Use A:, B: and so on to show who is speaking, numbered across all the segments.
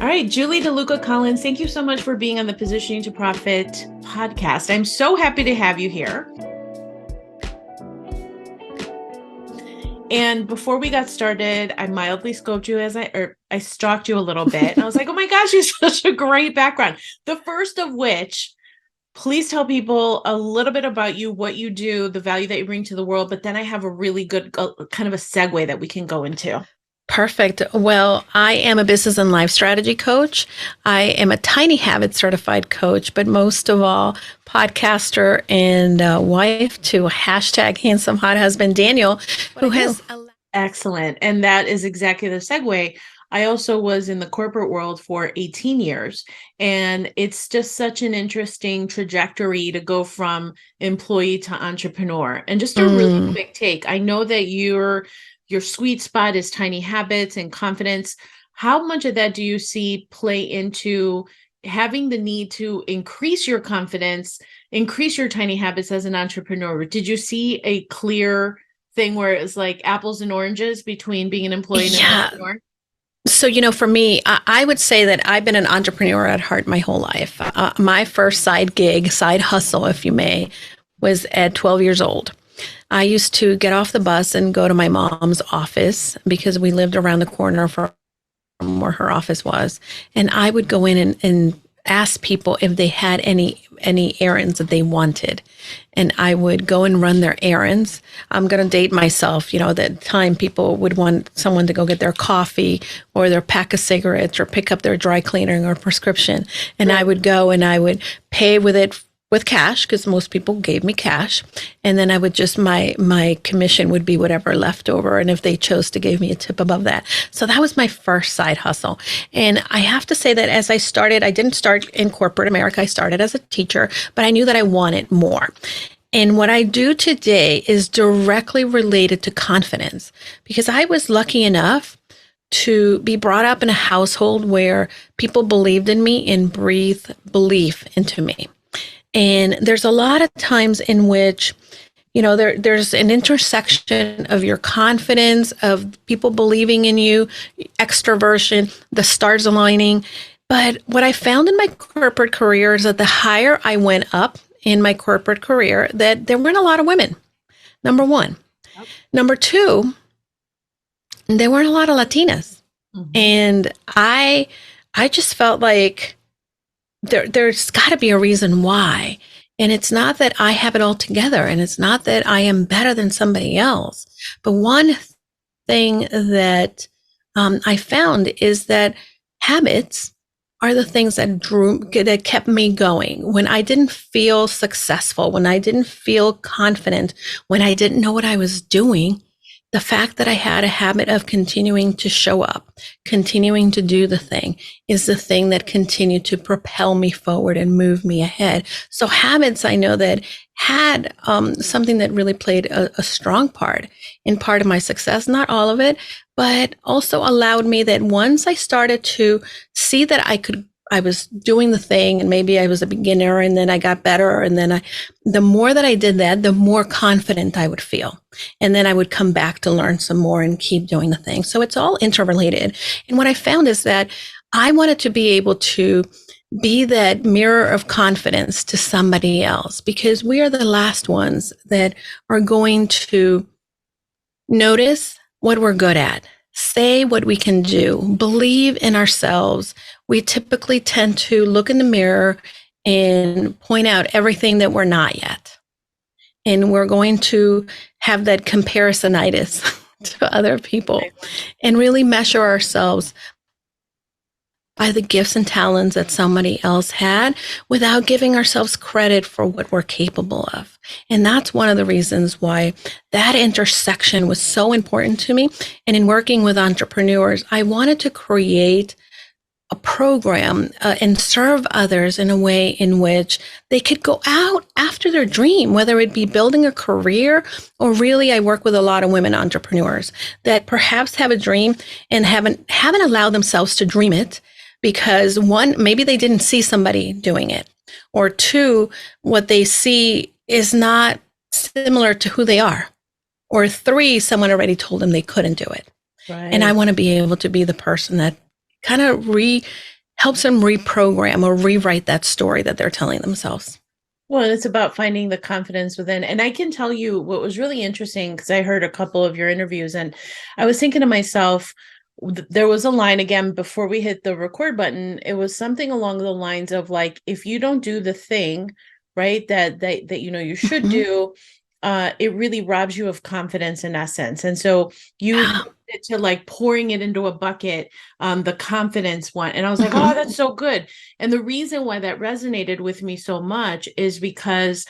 A: All right, Julie DeLuca Collins, thank you so much for being on the Positioning to Profit podcast. I'm so happy to have you here. And before we got started, I mildly scoped you I stalked you a little bit. And I was like, oh my gosh, you have such a great background. The first of which, please tell people a little bit about you, what you do, the value that you bring to the world. But then I have a really good kind of a segue that we can go into.
B: Perfect. Well, I am a business and life strategy coach. I am a Tiny Habits certified coach, but most of all, podcaster and wife to hashtag handsome hot husband Daniel, who has.
A: Excellent. And that is exactly the segue. I also was in the corporate world for 18 years, and it's just such an interesting trajectory to go from employee to entrepreneur. And just a really quick take. I know that your sweet spot is tiny habits and confidence. How much of that do you see play into having the need to increase your confidence, increase your tiny habits as an entrepreneur? Did you see a clear thing where it's like apples and oranges between being an employee and an entrepreneur?
B: So, for me, I would say that I've been an entrepreneur at heart my whole life. My first side gig, side hustle, if you may, was at 12 years old. I used to get off the bus and go to my mom's office because we lived around the corner from where her office was. And I would go in and ask people if they had any errands that they wanted. And I would go and run their errands. I'm going to date myself. At that time, people would want someone to go get their coffee or their pack of cigarettes or pick up their dry cleaning or prescription. And I would go and I would pay with cash, because most people gave me cash. And then I would just, my commission would be whatever left over. And if they chose to give me a tip above that. So that was my first side hustle. And I have to say that as I started, I didn't start in corporate America. I started as a teacher, but I knew that I wanted more. And what I do today is directly related to confidence, because I was lucky enough to be brought up in a household where people believed in me and breathed belief into me. And there's a lot of times in which, there's an intersection of your confidence, of people believing in you, extroversion, the stars aligning. But what I found in my corporate career is that the higher I went up in my corporate career, that there weren't a lot of women, number one. Yep. Number two, there weren't a lot of Latinas. Mm-hmm. And I just felt like there's got to be a reason why. And it's not that I have it all together, and it's not that I am better than somebody else. But one thing that I found is that habits are the things that kept me going. When I didn't feel successful, when I didn't feel confident, when I didn't know what I was doing, the fact that I had a habit of continuing to show up, continuing to do the thing, is the thing that continued to propel me forward and move me ahead. So habits, I know that had something that really played a strong part in part of my success, not all of it, but also allowed me that once I started to see that I was doing the thing, and maybe I was a beginner and then I got better. And then the more that I did that, the more confident I would feel. And then I would come back to learn some more and keep doing the thing. So it's all interrelated. And what I found is that I wanted to be able to be that mirror of confidence to somebody else, because we are the last ones that are going to notice what we're good at, say what we can do, believe in ourselves. We typically tend to look in the mirror and point out everything that we're not yet. And we're going to have that comparisonitis to other people and really measure ourselves by the gifts and talents that somebody else had without giving ourselves credit for what we're capable of. And that's one of the reasons why that intersection was so important to me. And in working with entrepreneurs, I wanted to create a program and serve others in a way in which they could go out after their dream, whether it be building a career or really I work with a lot of women entrepreneurs that perhaps have a dream and haven't allowed themselves to dream it because one, maybe they didn't see somebody doing it, or two, what they see is not similar to who they are, or three, someone already told them they couldn't do it. Right. And I want to be able to be the person that kind of helps them reprogram or rewrite that story that they're telling themselves.
A: Well, it's about finding the confidence within. And I can tell you what was really interesting, because I heard a couple of your interviews and I was thinking to myself, there was a line again before we hit the record button. It was something along the lines of like, if you don't do the thing, right, that you know you should do, it really robs you of confidence in essence. And so you it to like pouring it into a bucket, the confidence one. And I was like, oh, that's so good. And the reason why that resonated with me so much is because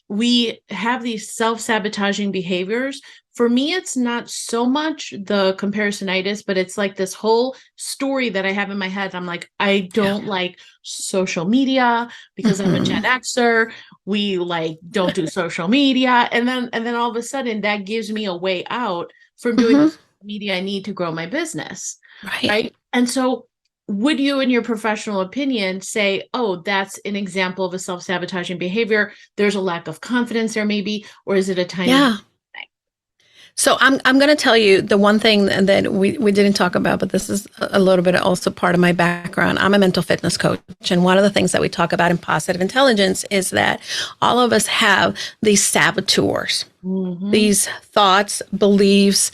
A: we have these self-sabotaging behaviors. For me, it's not so much the comparisonitis, but it's like this whole story that I have in my head. I'm like, I don't like social media because I'm a Gen Xer. We like don't do social media. And then all of a sudden that gives me a way out from doing the social media I need to grow my business. Right. And so would you, in your professional opinion, say, oh, that's an example of a self-sabotaging behavior? There's a lack of confidence there maybe, or is it a tiny thing?
B: So I'm going to tell you the one thing that we didn't talk about, but this is a little bit also part of my background. I'm a mental fitness coach. And one of the things that we talk about in positive intelligence is that all of us have these saboteurs, these thoughts, beliefs,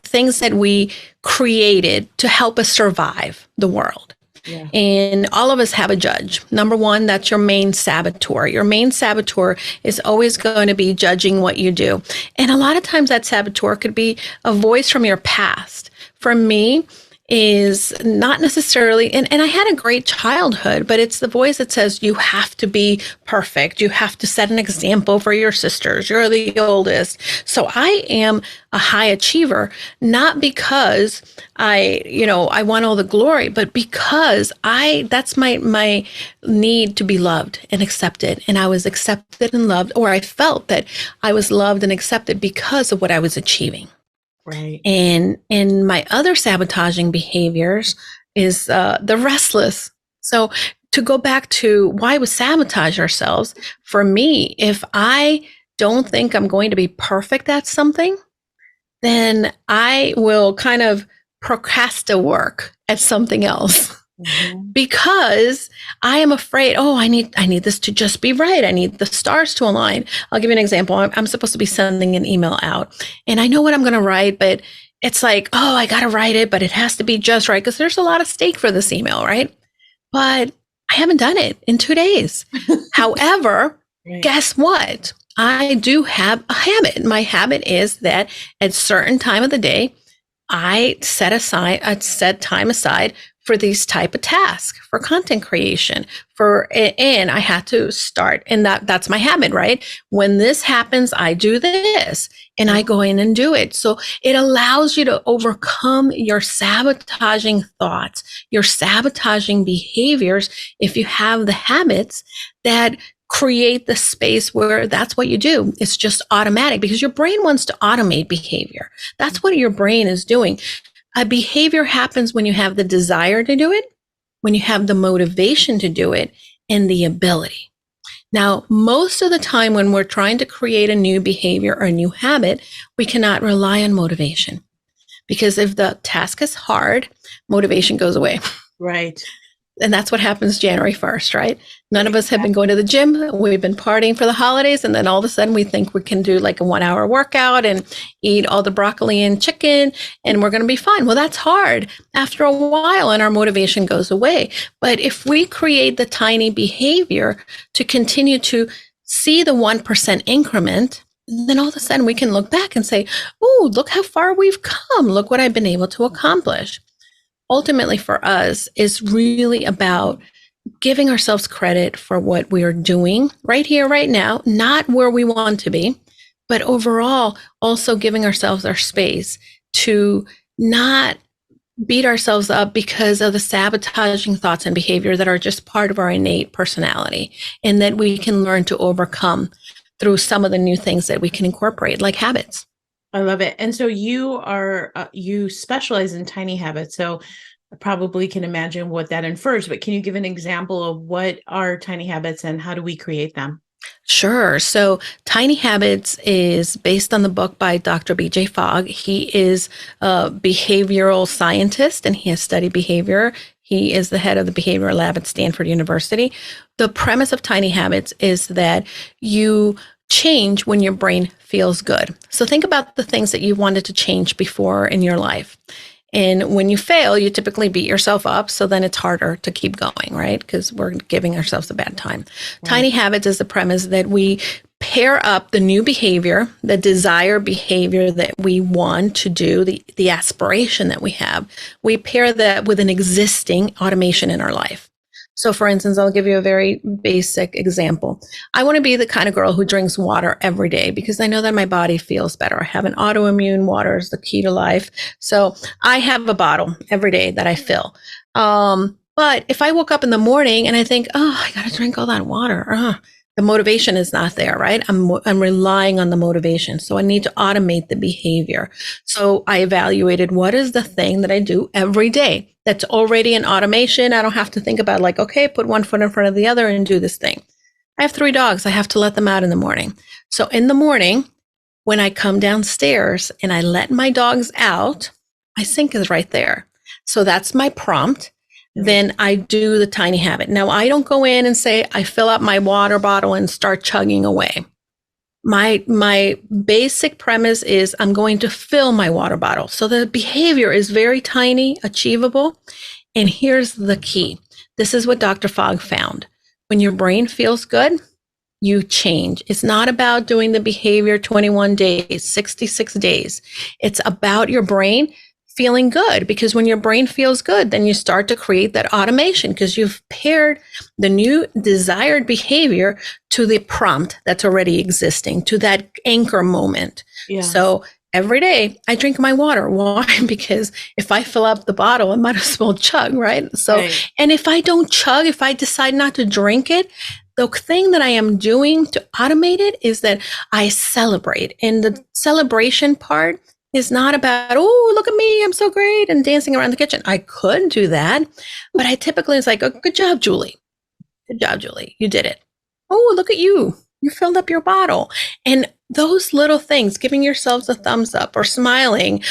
B: things that we created to help us survive the world. Yeah. And all of us have a judge. Number one, that's your main saboteur. Your main saboteur is always going to be judging what you do. And a lot of times that saboteur could be a voice from your past. For me, is not necessarily, and I had a great childhood, but it's the voice that says you have to be perfect. You have to set an example for your sisters. You're the oldest. So I am a high achiever, not because I want all the glory, but because that's my need to be loved and accepted. And I was accepted and loved, or I felt that I was loved and accepted because of what I was achieving.
A: Right.
B: And my other sabotaging behaviors is the restless. So to go back to why we sabotage ourselves, for me, if I don't think I'm going to be perfect at something, then I will kind of procrastinate work at something else. Because I am afraid, I need this to just be right. I need the stars to align. I'll give you an example. I'm supposed to be sending an email out and I know what I'm going to write, but it's like, I got to write it, but it has to be just right because there's a lot of stake for this email, right? But I haven't done it in 2 days. However, guess what? I do have a habit. My habit is that at certain time of the day, I set time aside for these type of tasks, for content creation, and I had to start, and that's my habit, right? When this happens, I do this, and I go in and do it. So it allows you to overcome your sabotaging thoughts, your sabotaging behaviors, if you have the habits that create the space where that's what you do. It's just automatic because your brain wants to automate behavior. That's what your brain is doing. A behavior happens when you have the desire to do it, when you have the motivation to do it, and the ability. Now, most of the time when we're trying to create a new behavior or a new habit, we cannot rely on motivation. Because if the task is hard, motivation goes away.
A: Right.
B: And that's what happens January 1st, right? None of us have been going to the gym. We've been partying for the holidays. And then all of a sudden we think we can do like a 1 hour workout and eat all the broccoli and chicken and we're going to be fine. Well, that's hard after a while and our motivation goes away. But if we create the tiny behavior to continue to see the 1% increment, then all of a sudden we can look back and say, oh, look how far we've come. Look what I've been able to accomplish. Ultimately for us is really about giving ourselves credit for what we are doing right here, right now, not where we want to be, but overall also giving ourselves our space to not beat ourselves up because of the sabotaging thoughts and behavior that are just part of our innate personality and that we can learn to overcome through some of the new things that we can incorporate, like habits.
A: I love it. And so you are, you specialize in tiny habits. So I probably can imagine what that infers, but can you give an example of what are tiny habits and how do we create them?
B: Sure. So Tiny Habits is based on the book by Dr. BJ Fogg. He is a behavioral scientist and he has studied behavior. He is the head of the behavioral lab at Stanford University. The premise of Tiny Habits is that you change when your brain feels good. So think about the things that you wanted to change before in your life. And when you fail, you typically beat yourself up. So then it's harder to keep going, right? Because we're giving ourselves a bad time. Right. Tiny Habits is the premise that we pair up the new behavior, the desired behavior that we want to do, the aspiration that we have. We pair that with an existing automation in our life. So for instance, I'll give you a very basic example. I want to be the kind of girl who drinks water every day because I know that my body feels better. I have an autoimmune. Water is the key to life. So I have a bottle every day that I fill. But if I woke up in the morning and I think, oh, I got to drink all that water, the motivation is not there, right? I'm relying on the motivation. So I need to automate the behavior. So I evaluated what is the thing that I do every day that's already an automation. I don't have to think about like, okay, put one foot in front of the other and do this thing. I have 3 dogs. I have to let them out in the morning. So in the morning, when I come downstairs and I let my dogs out, my sink is right there. So that's my prompt. Then I do the Tiny Habit. Now, I don't go in and say, I fill up my water bottle and start chugging away. My basic premise is I'm going to fill my water bottle. So the behavior is very tiny, achievable. And here's the key. This is what Dr. Fogg found. When your brain feels good, you change. It's not about doing the behavior 21 days, 66 days. It's about your brain feeling good, because when your brain feels good, then you start to create that automation because you've paired the new desired behavior to the prompt that's already existing, to that anchor moment. Yeah. So every day I drink my water. Why? Because if I fill up the bottle, I might as well chug, right? So, right. And if I don't chug, if I decide not to drink it, the thing that I am doing to automate it is that I celebrate. And the celebration part is not about, oh, look at me, I'm so great, and dancing around the kitchen. I could do that, but I typically it's like, oh, good job, Julie. Good job, Julie. You did it. Oh, look at you. You filled up your bottle. And those little things, giving yourselves a thumbs up or smiling.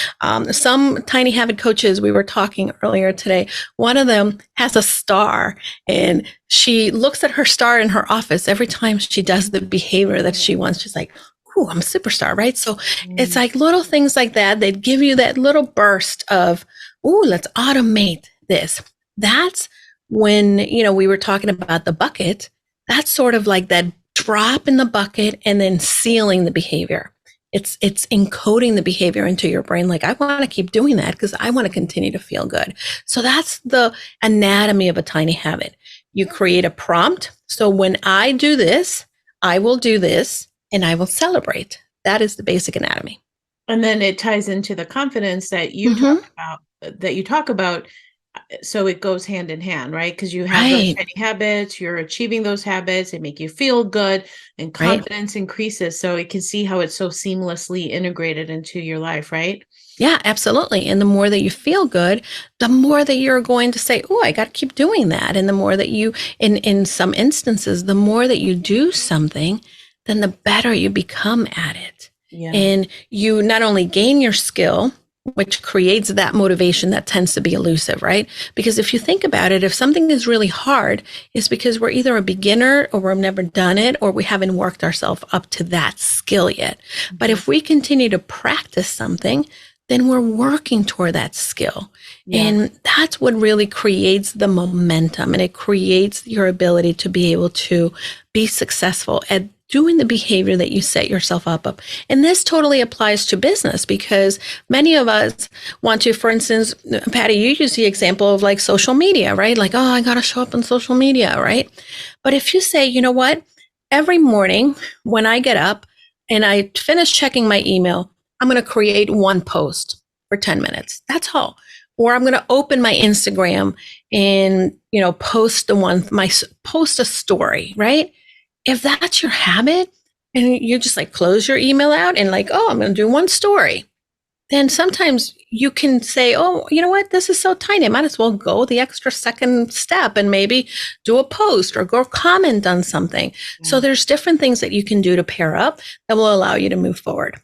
B: Some Tiny Habit coaches, we were talking earlier today, one of them has a star and she looks at her star in her office every time she does the behavior that she wants. She's like, oh, I'm a superstar, right? So it's like little things like that that give you that little burst of, oh, let's automate this. That's when, we were talking about the bucket. That's sort of like that drop in the bucket and then sealing the behavior. It's encoding the behavior into your brain. Like, I want to keep doing that because I want to continue to feel good. So that's the anatomy of a Tiny Habit. You create a prompt. So when I do this, I will do this. And I will celebrate. That is the basic anatomy.
A: And then it ties into the confidence that you talk about. So it goes hand in hand, right? Because you have those Tiny Habits, you're achieving those habits, they make you feel good, and confidence increases. So it can see how it's so seamlessly integrated into your life, right?
B: Yeah, absolutely. And the more that you feel good, the more that you're going to say, oh, I got to keep doing that. And the more that you, in some instances, the more that you do something, then the better you become at it. Yeah. And you not only gain your skill, which creates that motivation that tends to be elusive, right? Because if you think about it, if something is really hard, it's because we're either a beginner or we've never done it, or we haven't worked ourselves up to that skill yet. Mm-hmm. But if we continue to practice something, then we're working toward that skill. Yeah. And that's what really creates the momentum, and it creates your ability to be able to be successful at doing the behavior that you set yourself up. And this totally applies to business, because many of us want to, for instance, Patty, you use the example of like social media, right? Like, oh, I got to show up on social media, right? But if you say, you know what, every morning when I get up and I finish checking my email, I'm going to create one post for 10 minutes. That's all. Or I'm going to open my Instagram and, post a story, right? If that's your habit and you just like close your email out and like, oh, I'm going to do one story, then sometimes you can say, oh, you know what? This is so tiny. I might as well go the extra second step and maybe do a post or go comment on something. Yeah. So there's different things that you can do to pair up that will allow you to move forward.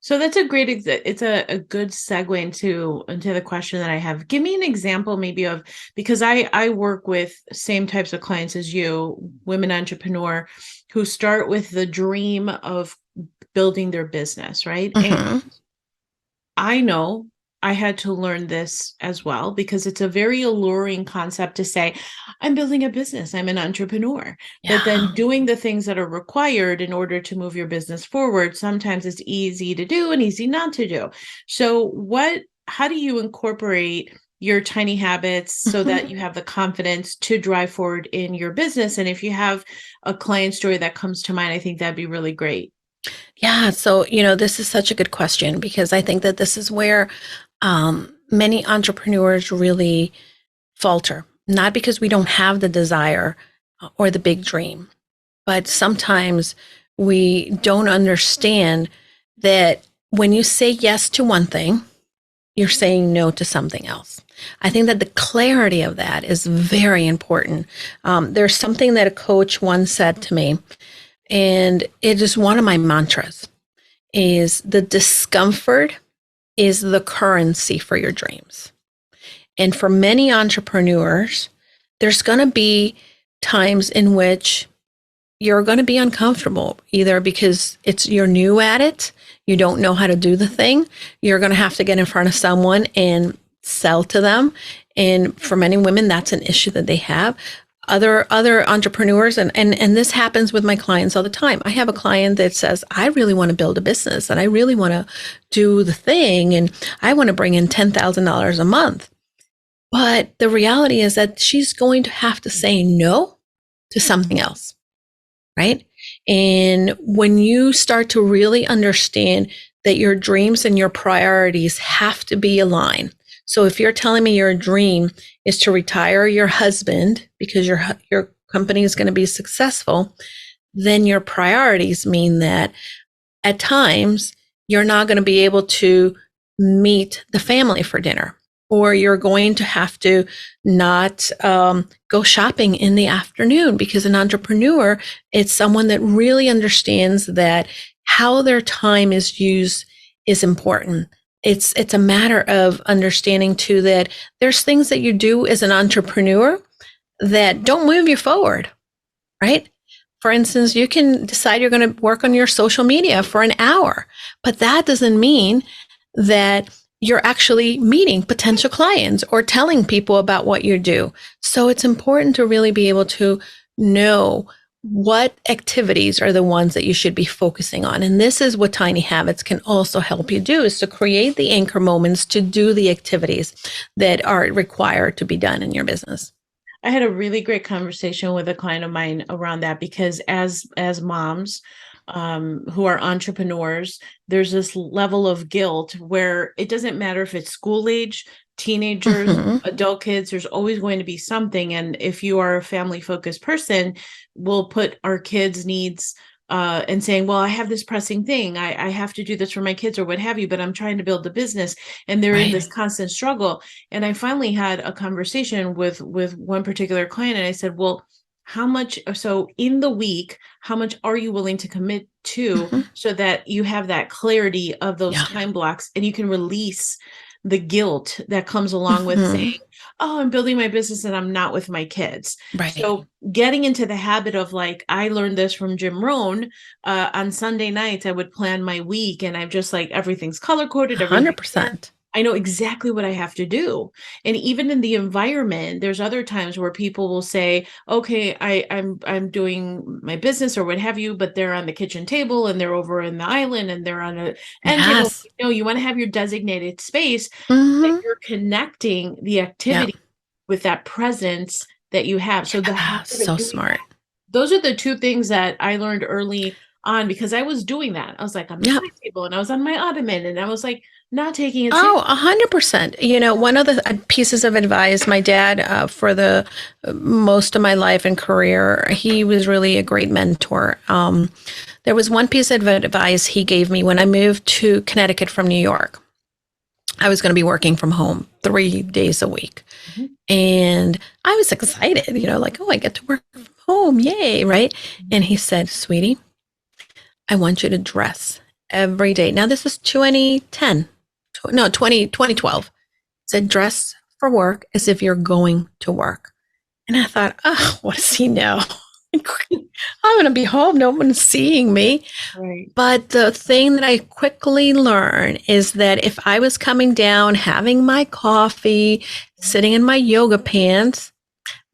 A: So that's a great it's a good segue into the question that I have. Give me an example maybe of, because I work with same types of clients as you, women entrepreneur who start with the dream of building their business, right? And
B: Hmm.
A: I know I had to learn this as well because it's a very alluring concept to say, I'm building a business, I'm an entrepreneur. But then
B: Yeah.
A: doing the things that are required in order to move your business forward, sometimes it's easy to do and easy not to do. So, how do you incorporate your tiny habits so that
B: Mhm.
A: you have the confidence to drive forward in your business? And if you have a client story that comes to mind, I think that'd be really great.
B: Yeah. So, this is such a good question because I think that this is where many entrepreneurs really falter, not because we don't have the desire or the big dream, but sometimes we don't understand that when you say yes to one thing, you're saying no to something else. I think that the clarity of that is very important. There's something that a coach once said to me, and it is one of my mantras, is the discomfort is the currency for your dreams. And for many entrepreneurs, there's going to be times in which you're going to be uncomfortable, either because you're new at it, you don't know how to do the thing, you're going to have to get in front of someone and sell to them. And for many women, that's an issue that they have. Other entrepreneurs, and this happens with my clients all the time. I have a client that says, I really want to build a business and I really want to do the thing and I want to bring in $10,000 a month. But the reality is that she's going to have to say no to something else, right? And when you start to really understand that your dreams and your priorities have to be aligned. So if you're telling me your dream is to retire your husband because your company is going to be successful, then your priorities mean that at times you're not going to be able to meet the family for dinner, or you're going to have to not go shopping in the afternoon, because an entrepreneur, it's someone that really understands that how their time is used is important. It's a matter of understanding too that there's things that you do as an entrepreneur that don't move you forward, right? For instance, you can decide you're going to work on your social media for an hour, but that doesn't mean that you're actually meeting potential clients or telling people about what you do. So it's important to really be able to know what activities are the ones that you should be focusing on. And this is what Tiny Habits can also help you do, is to create the anchor moments to do the activities that are required to be done in your business.
A: I had a really great conversation with a client of mine around that because as moms who are entrepreneurs, there's this level of guilt where it doesn't matter if it's school age, teenagers,
B: Mm-hmm.
A: adult kids, there's always going to be something. And if you are a family focused person, we'll put our kids' needs and saying, well, I have this pressing thing. I have to do this for my kids or what have you, but I'm trying to build the business. And they're in
B: Right.
A: this constant struggle. And I finally had a conversation with one particular client, and I said, well, how much, so in the week, how much are you willing to commit to
B: Mm-hmm.
A: so that you have that clarity of those
B: Yeah.
A: time blocks and you can release the guilt that comes along with saying,
B: Mm-hmm.
A: oh, I'm building my business and I'm not with my kids.
B: Right.
A: So getting into the habit of, like, I learned this from Jim Rohn. On Sunday nights, I would plan my week and I'm just like, everything's color coded, everything.
B: 100%.
A: I know exactly what I have to do. And even in the environment, there's other times where people will say, okay, I'm doing my business or what have you, but they're on the kitchen table and they're over in the island and they're on a end table.
B: Yes.
A: No, you want to have your designated space that
B: Mm-hmm.
A: you're connecting the
B: Yeah.
A: activity with that presence that you have. So the
B: Yeah.
A: habit of
B: So
A: doing
B: smart.
A: that, those are the two things that I learned early on because I was doing that. I was like on the
B: Yeah.
A: side table and I was on my ottoman and I was like not taking it seriously.
B: Oh, 100%. One of the pieces of advice my dad, for the most of my life and career, he was really a great mentor. There was one piece of advice he gave me when I moved to Connecticut from New York. I was going to be working from home 3 days a week.
A: Mhm.
B: And I was excited, like, oh, I get to work from home. Yay. Right. And he said, sweetie, I want you to dress every day. Now, this was 2010, no, 2012. Said dress for work as if you're going to work. And I thought, oh, what does he know? I'm going to be home. No one's seeing me.
A: Right.
B: But the thing that I quickly learned is that if I was coming down, having my coffee, sitting in my yoga pants,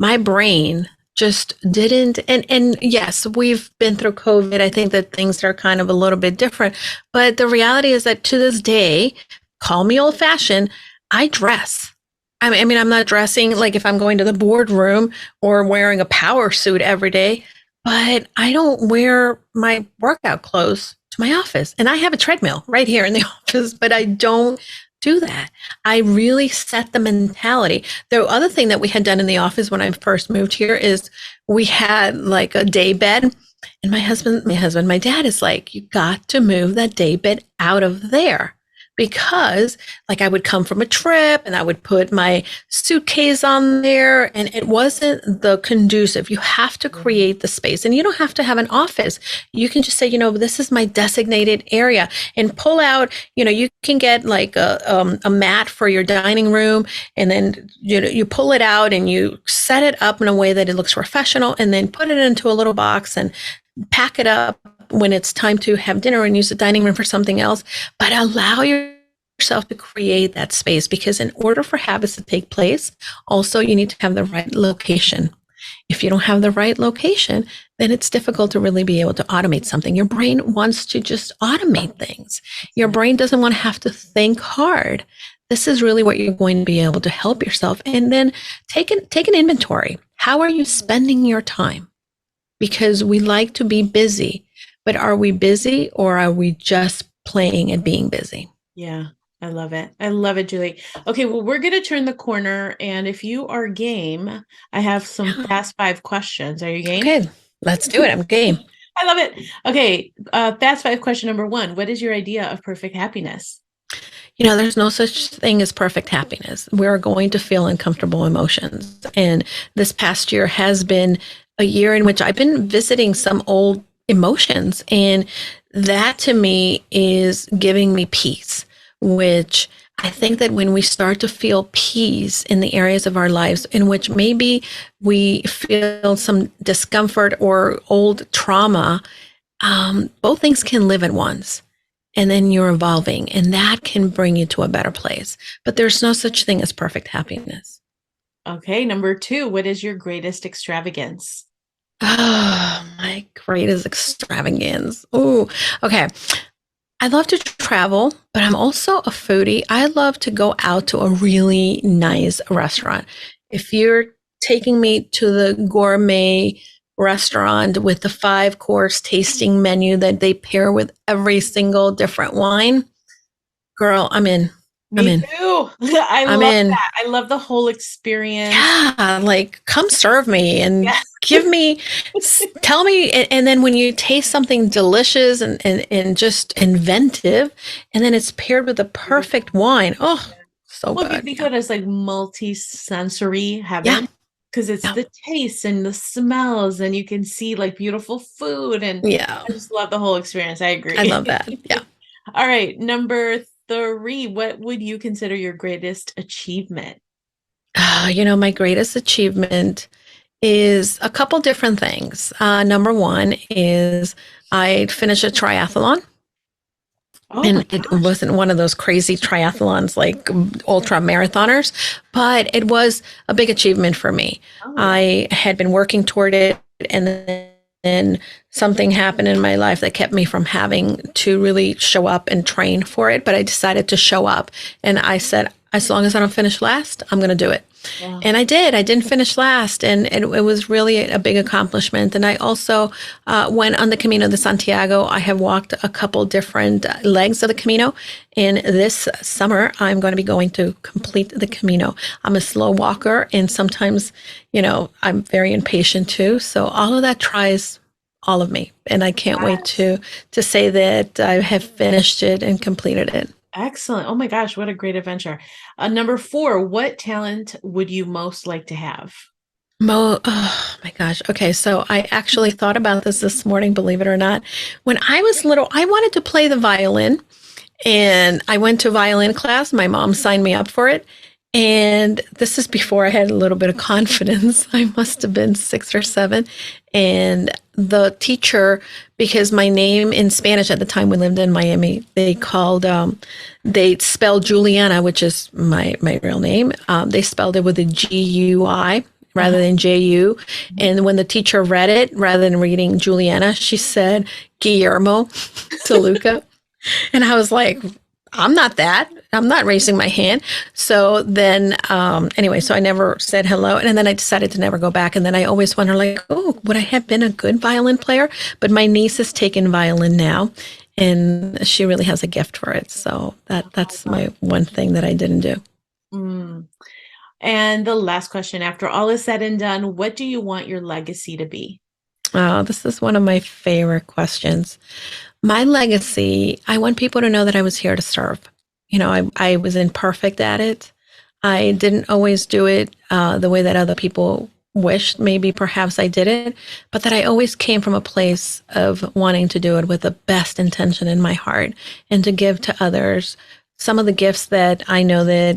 B: my brain just didn't. And yes, we've been through COVID. I think that things are kind of a little bit different. But the reality is that to this day, call me old fashioned, I dress. I mean, I'm not dressing like if I'm going to the boardroom or wearing a power suit every day, but I don't wear my workout clothes to my office. And I have a treadmill right here in the office, but I don't do that. I really set the mentality. The other thing that we had done in the office when I first moved here is we had like a day bed. And my dad is like, you got to move that day bed out of there. Because like I would come from a trip and I would put my suitcase on there and it wasn't the conducive. You have to create the space and you don't have to have an office. You can just say, this is my designated area and pull out, you can get like a mat for your dining room and then, you pull it out and you set it up in a way that it looks professional and then put it into a little box and pack it up when it's time to have dinner and use the dining room for something else, but allow yourself to create that space because in order for habits to take place, also you need to have the right location. If you don't have the right location, then it's difficult to really be able to automate something. Your brain wants to just automate things. Your brain doesn't want to have to think hard. This is really what you're going to be able to help yourself. And then take an inventory. How are you spending your time? Because we like to be busy. But are we busy or are we just playing at being busy?
A: Yeah, I love it. I love it, Julie. Okay, well, we're going to turn the corner. And if you are game, I have some fast 5 questions. Are you game?
B: Okay, let's do it. I'm game.
A: I love it. Okay, fast 5 question number 1. What is your idea of perfect happiness?
B: There's no such thing as perfect happiness. We're going to feel uncomfortable emotions. And this past year has been a year in which I've been visiting some old emotions. And that to me is giving me peace, which I think that when we start to feel peace in the areas of our lives in which maybe we feel some discomfort or old trauma, both things can live at once. And then you're evolving and that can bring you to a better place. But there's no such thing as perfect happiness.
A: Okay, number 2, what is your greatest extravagance?
B: Oh, my greatest extravagance. Oh, okay. I love to travel, but I'm also a foodie. I love to go out to a really nice restaurant. If you're taking me to the gourmet restaurant with the 5-course tasting menu that they pair with every single different wine, girl, I'm in.
A: Me too. I love that. I love the whole experience.
B: Yeah, like come serve me and give me, tell me. And then when you taste something delicious and just inventive, and then it's paired with the perfect wine. Oh, so good.
A: If you think of it as like multi-sensory heaven, because it's the taste and the smells and you can see like beautiful food and I just love the whole experience. I agree.
B: I love that. Yeah.
A: All right. Number 3, what would you consider your greatest achievement?
B: My greatest achievement is a couple different things. Number 1 is I finished a triathlon. And it wasn't one of those crazy triathlons like ultra marathoners, but it was a big achievement for me. I had been working toward it and then something happened in my life that kept me from having to really show up and train for it. But I decided to show up and I said, as long as I don't finish last, I'm going to do it. Yeah. And I did. I didn't finish last. And it was really a big accomplishment. And I also went on the Camino de Santiago. I have walked a couple different legs of the Camino. And this summer, I'm going to be going to complete the Camino. I'm a slow walker. And sometimes, I'm very impatient too. So all of that tries all of me. And I can't wait to say that I have finished it and completed it.
A: Excellent. Oh my gosh, what a great adventure. Number 4, what talent would you most like to have?
B: Oh my gosh. Okay. So I actually thought about this morning, believe it or not. When I was little, I wanted to play the violin and I went to violin class. My mom signed me up for it. And this is before I had a little bit of confidence. I must have been 6 or 7. And the teacher, because my name in Spanish at the time we lived in Miami, they spelled Juliana, which is my real name. They spelled it with a GUI rather than JU. And when the teacher read it, rather than reading Juliana, she said Guillermo to Luca. And I was like, I'm not that. I'm not raising my hand. So then, anyway, so I never said hello. And then I decided to never go back. And then I always wonder, like, oh, would I have been a good violin player? But my niece is taking violin now, and she really has a gift for it. So that's my one thing that I didn't do.
A: Mm. And the last question, after all is said and done, what do you want your legacy to be?
B: Oh, this is one of my favorite questions. My legacy, I want people to know that I was here to serve. I was imperfect at it. I didn't always do it the way that other people wished. Maybe perhaps I did it, but that I always came from a place of wanting to do it with the best intention in my heart and to give to others some of the gifts that I know that,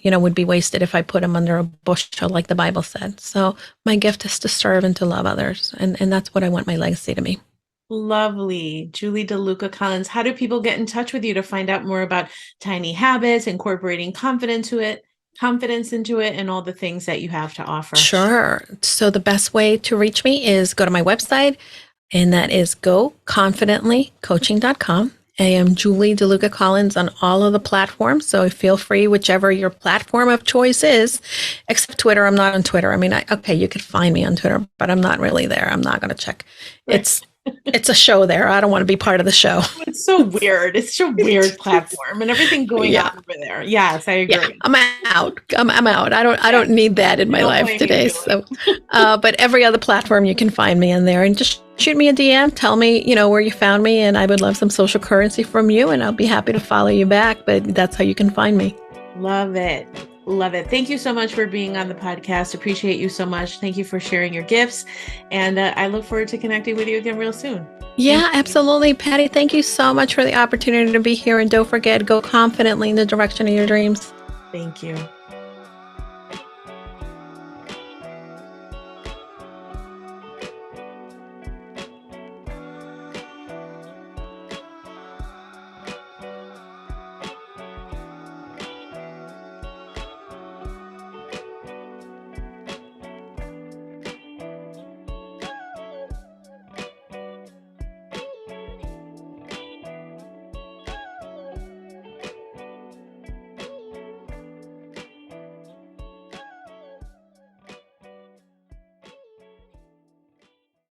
B: would be wasted if I put them under a bushel, like the Bible said. So my gift is to serve and to love others. And that's what I want my legacy to be.
A: Lovely. Julie DeLuca Collins, how do people get in touch with you to find out more about Tiny Habits, incorporating confidence into it, and all the things that you have to offer?
B: Sure. So the best way to reach me is go to my website, and that is goconfidentlycoaching.com. I am Julie DeLuca Collins on all of the platforms. So feel free, whichever your platform of choice is, except Twitter. I'm not on Twitter. I mean, okay, you could find me on Twitter, but I'm not really there. I'm not going to check.
A: Right.
B: It's a show there. I don't want to be part of the show.
A: It's so weird. It's such a weird platform and everything going on over there. Yes, I agree.
B: Yeah, I'm out. I'm out. I don't need that in my life today. So, but every other platform you can find me in there, and just shoot me a DM. Tell me, where you found me, and I would love some social currency from you, and I'll be happy to follow you back. But that's how you can find me.
A: Love it. Love it. Thank you so much for being on the podcast. Appreciate you so much. Thank you for sharing your gifts. And I look forward to connecting with you again real soon.
B: Yeah, absolutely. Patty, thank you so much for the opportunity to be here. And don't forget, go confidently in the direction of your dreams.
A: Thank you.